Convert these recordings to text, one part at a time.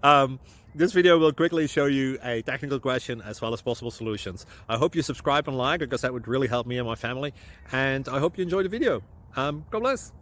um, this video will quickly show you a technical question as well as possible solutions. I hope you subscribe and like because that would really help me and my family. And I hope you enjoy the video. God bless.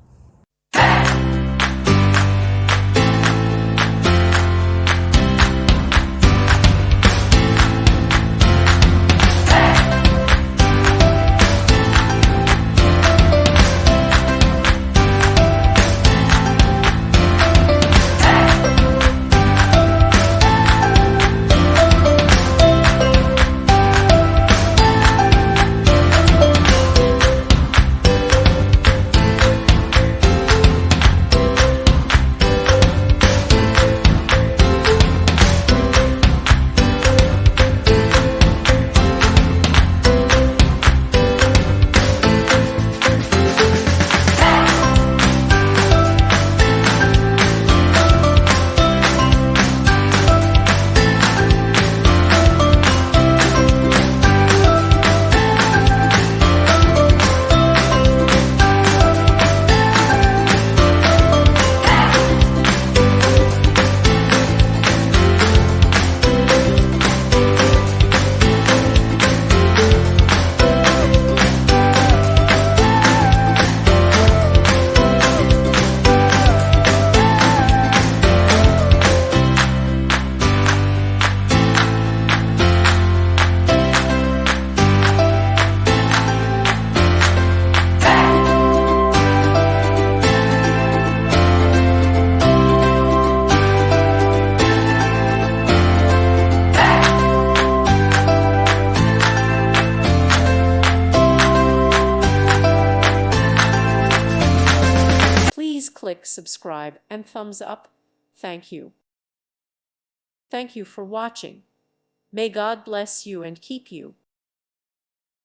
Please click subscribe and thumbs up. Thank you. Thank you for watching. May God bless you and keep you.